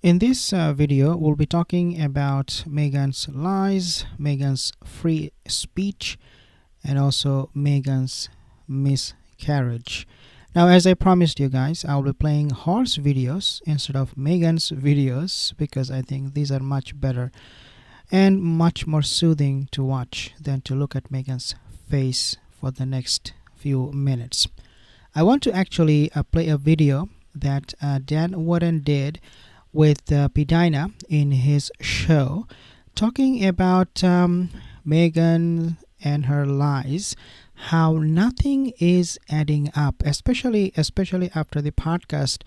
In this video, we'll be talking about Meghan's lies, Meghan's free speech, and also Meghan's miscarriage. Now, as I promised you guys, I'll be playing horse videos instead of Meghan's videos because I think these are much better and much more soothing to watch than to look at Meghan's face for the next few minutes. I want to actually play a video that Dan Warren did with Pidina in his show, talking about Meghan and her lies, how nothing is adding up, especially after the podcast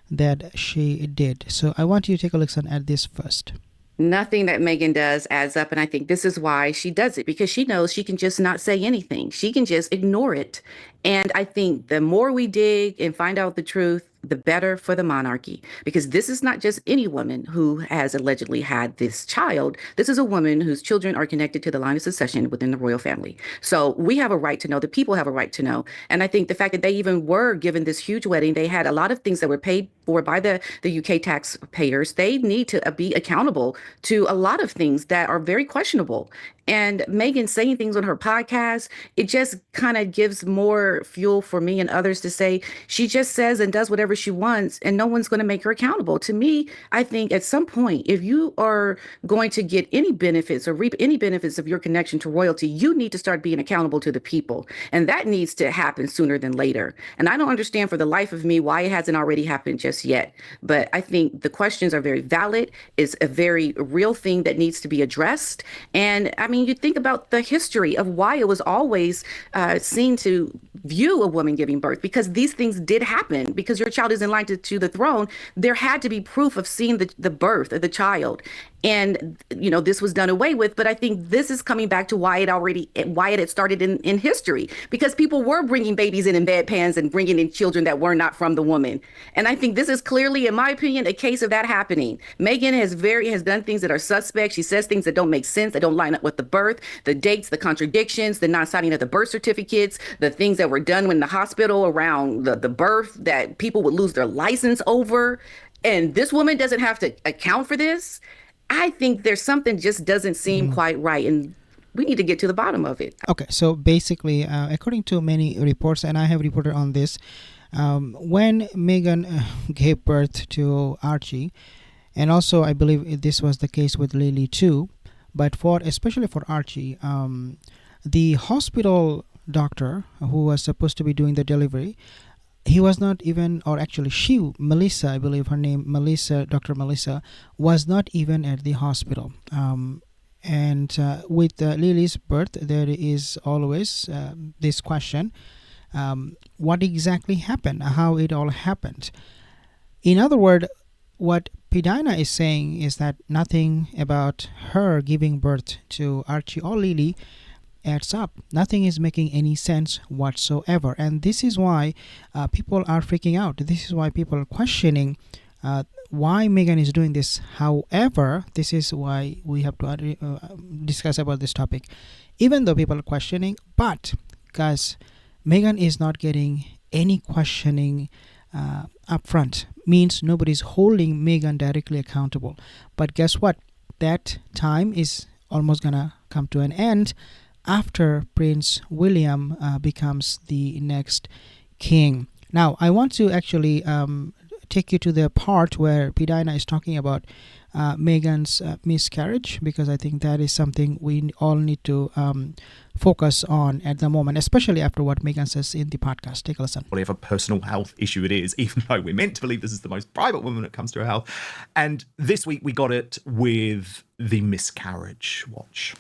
that she did. So I want you to take a listen at this first. Nothing that Meghan does adds up. And I think this is why she does it, because she knows she can just not say anything. She can just ignore it. And I think the more we dig and find out the truth, the better for the monarchy, because this is not just any woman who has allegedly had this child. This is a woman whose children are connected to the line of succession within the royal family. So we have a right to know. The people have a right to know. And I think the fact that they even were given this huge wedding, they had a lot of things that were paid for by the UK taxpayers. They need to be accountable to a lot of things that are very questionable. And Meghan saying things on her podcast, it just kind of gives more fuel for me and others to say she just says and does whatever she wants and no one's going to make her accountable. To me, I think at some point, if you are going to get any benefits or reap any benefits of your connection to royalty, you need to start being accountable to the people. And that needs to happen sooner than later. And I don't understand for the life of me why it hasn't already happened just yet. But I think the questions are very valid. It's a very real thing that needs to be addressed. And I mean, you think about the history of why it was always seen to view a woman giving birth, because these things did happen. Because your child is in line to the throne, there had to be proof of seeing the birth of the child. And, you know, this was done away with. But I think this is coming back to why it had started in history, because people were bringing babies in bedpans and bringing in children that were not from the woman. And I think this is clearly, in my opinion, a case of that happening. Meghan has done things that are suspect. She says things that don't make sense, that don't line up with the birth, the dates, the contradictions, the non-signing of the birth certificates, the things that were done in the hospital around the birth that people would lose their license over. And this woman doesn't have to account for this. I think there's something just doesn't seem quite right, and we need to get to the bottom of it. Okay, so basically, according to many reports, and I have reported on this, when Meghan gave birth to Archie, and also I believe this was the case with Lili too, but especially for Archie, the hospital doctor who was supposed to be doing the delivery, he was not even, or actually Melissa, I believe her name, Dr. Melissa, was not even at the hospital. And with Lili's birth, there is always this question, what exactly happened, how it all happened. In other words, what Pidina is saying is that nothing about her giving birth to Archie or Lili adds up. Nothing is making any sense whatsoever. And this is why people are freaking out. This is why people are questioning why Meghan is doing this. However, this is why we have to discuss about this topic. Even though people are questioning, but guys, Meghan is not getting any questioning up front. Means nobody's holding Meghan directly accountable. But guess what? That time is almost gonna come to an end after Prince William becomes the next king. Now, I want to actually take you to the part where Pidina is talking about Meghan's miscarriage, because I think that is something we all need to focus on at the moment, especially after what Meghan says in the podcast. Take a listen. Whatever personal health issue it is, even though we're meant to believe this is the most private woman when it comes to her health. And this week we got it with the miscarriage watch.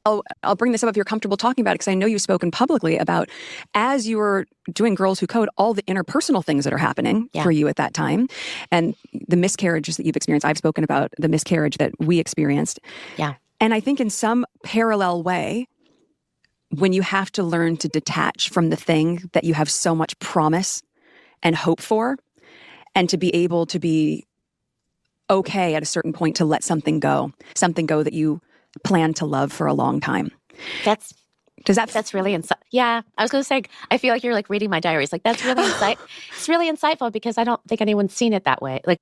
I'll bring this up if you're comfortable talking about it, because I know you've spoken publicly about, as you were doing Girls Who Code, all the interpersonal things that are happening for you at that time, and the miscarriages that you've experienced. I've spoken about the miscarriage that we experienced. Yeah. And I think in some parallel way, when you have to learn to detach from the thing that you have so much promise and hope for, and to be able to be okay at a certain point to let something go that you plan to love for a long time. That's Does that? That's really yeah. I was going to say, I feel like you're like reading my diaries. Like that's really it's really insightful because I don't think anyone's seen it that way. Like,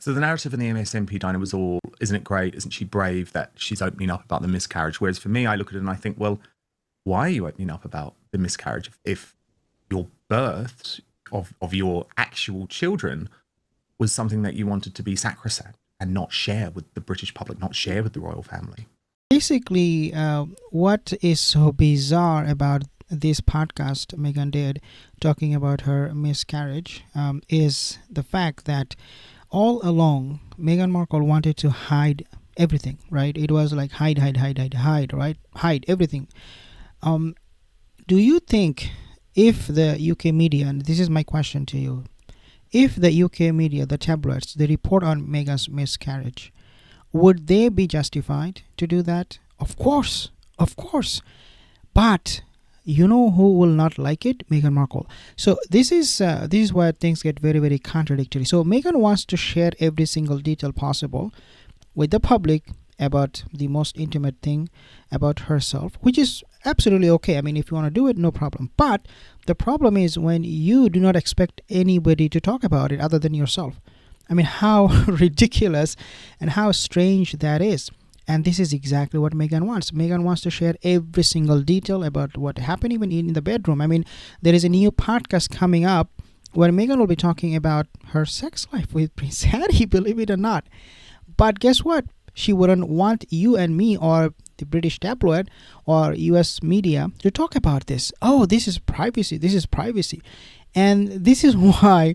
So the narrative in the MSNP Dinah was all, isn't it great? Isn't she brave that she's opening up about the miscarriage? Whereas for me, I look at it and I think, well, why are you opening up about the miscarriage if your births of your actual children was something that you wanted to be sacrosanct and not share with the British public, not share with the royal family? Basically, what is so bizarre about this podcast Meghan did, talking about her miscarriage, is the fact that all along, Meghan Markle wanted to hide everything, right? It was like hide, right? Hide everything. Do you think if the UK media, and this is my question to you, if the UK media, the tabloids, they report on Meghan's miscarriage, would they be justified to do that? Of course. But you know who will not like it? Meghan Markle. So this is where things get very, very contradictory. So Meghan wants to share every single detail possible with the public about the most intimate thing about herself, which is absolutely okay. I mean, if you want to do it, no problem. But the problem is when you do not expect anybody to talk about it other than yourself. I mean, how ridiculous and how strange that is. And this is exactly what Meghan wants. Meghan wants to share every single detail about what happened even in the bedroom. I mean, there is a new podcast coming up where Meghan will be talking about her sex life with Prince Harry, believe it or not. But guess what? She wouldn't want you and me or the British tabloid or US media to talk about this. Oh, this is privacy. And this is why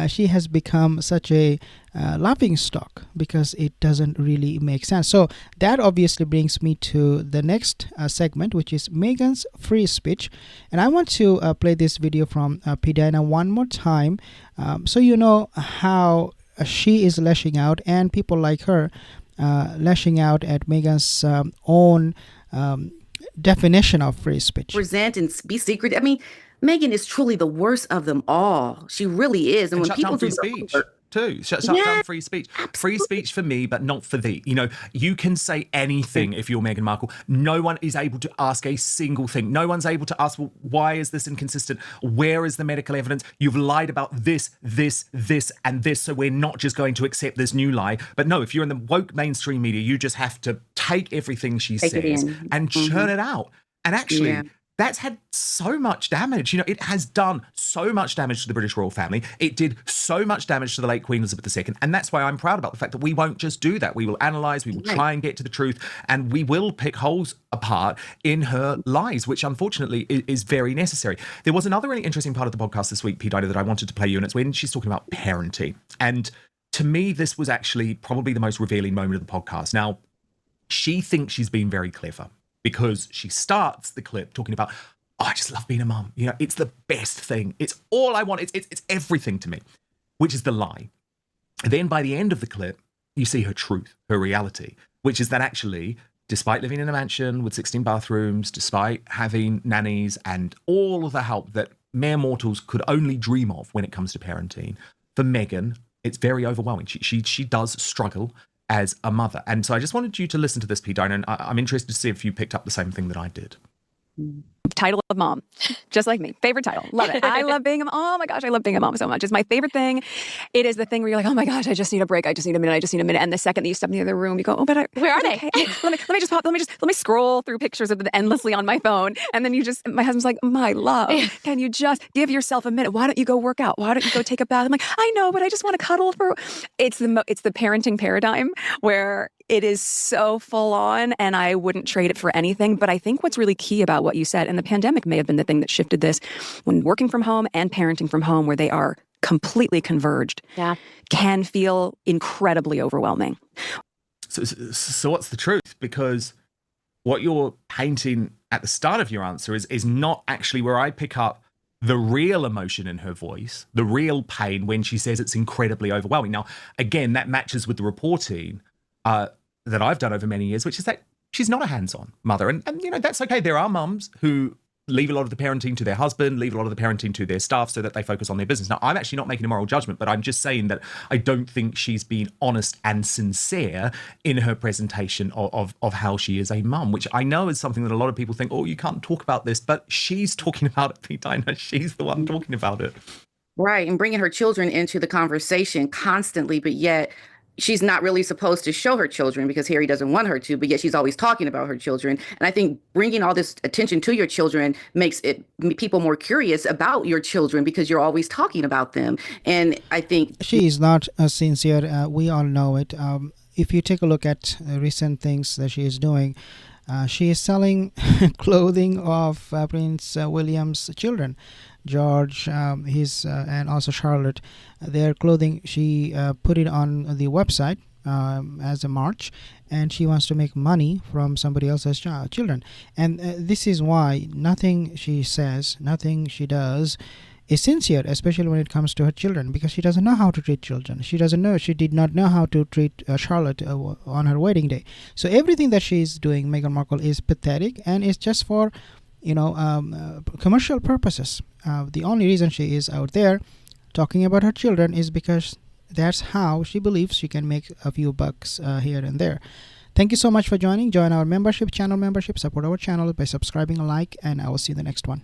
she has become such a laughing stock, because it doesn't really make sense. So that obviously brings me to the next segment, which is Meghan's free speech. And I want to play this video from P. Dinah one more time, so you know how she is lashing out, and people like her lashing out at Meghan's own definition of free speech. Present and be secret. I mean, Meghan is truly the worst of them all. She really is. And when shut people down free do the speech homework- too. Shut down free speech. Free speech for me, but not for thee. You know, you can say anything if you're Meghan Markle. No one is able to ask a single thing. No one's able to ask, well, why is this inconsistent? Where is the medical evidence? You've lied about this, and this, so we're not just going to accept this new lie. But no, if you're in the woke mainstream media, you just have to take everything she says and churn it out. And actually, that's had so much damage. You know, it has done so much damage to the British royal family. It did so much damage to the late Queen Elizabeth II. And that's why I'm proud about the fact that we won't just do that. We will analyse, we will try and get to the truth, and we will pick holes apart in her lies, which unfortunately is very necessary. There was another really interesting part of the podcast this week, P. Dinah, that I wanted to play you, and it's when she's talking about parenting. And to me, this was actually probably the most revealing moment of the podcast. Now, she thinks she's been very clever, because she starts the clip talking about, oh, I just love being a mum. You know, it's the best thing. It's all I want. It's everything to me, which is the lie. And then by the end of the clip, you see her truth, her reality, which is that actually, despite living in a mansion with 16 bathrooms, despite having nannies and all of the help that mere mortals could only dream of when it comes to parenting, for Meghan, it's very overwhelming. She does struggle as a mother. And so I just wanted you to listen to this, P. Dinah, and I'm interested to see if you picked up the same thing that I did. Title of mom, just like me. Favorite title. Love it. I love being a mom. Oh my gosh, I love being a mom so much. It's my favorite thing. It is the thing where you're like, oh my gosh, I just need a break. I just need a minute. And the second that you step in the other room, you go, oh, but Where are they? okay. let me scroll through pictures of them endlessly on my phone. And then my husband's like, my love, can you just give yourself a minute? Why don't you go work out? Why don't you go take a bath? I'm like, I know, but I just want to cuddle for. It's the parenting paradigm where it is so full on, and I wouldn't trade it for anything. But I think what's really key about what you said, and the pandemic may have been the thing that shifted this, when working from home and parenting from home, where they are completely converged, can feel incredibly overwhelming. So what's the truth? Because what you're painting at the start of your answer is not actually where I pick up the real emotion in her voice, the real pain when she says it's incredibly overwhelming. Now, again, that matches with the reporting that I've done over many years, which is that she's not a hands-on mother. And you know, that's okay. There are mums who leave a lot of the parenting to their husband, leave a lot of the parenting to their staff so that they focus on their business. Now, I'm actually not making a moral judgment, but I'm just saying that I don't think she's been honest and sincere in her presentation of how she is a mum, which I know is something that a lot of people think, oh, you can't talk about this, but she's talking about it, Dinah. She's the one talking about it. Right, and bringing her children into the conversation constantly, but yet she's not really supposed to show her children because Harry doesn't want her to, but yet she's always talking about her children. And I think bringing all this attention to your children makes people more curious about your children because you're always talking about them. And I think She is not sincere. We all know it. If you take a look at recent things that she is doing, she is selling clothing of Prince William's children, George, his and also Charlotte. Their clothing, she put it on the website as a march, and she wants to make money from somebody else's children. And this is why nothing she says, nothing she does is sincere, especially when it comes to her children, because she doesn't know how to treat children. She did not know how to treat Charlotte on her wedding day. So everything that she's doing, Meghan Markle, is pathetic, and it's just for commercial purposes. The only reason she is out there talking about her children is because that's how she believes she can make a few bucks here and there. Thank you so much for joining. Join our channel membership, support our channel by subscribing, like, and I will see you in the next one.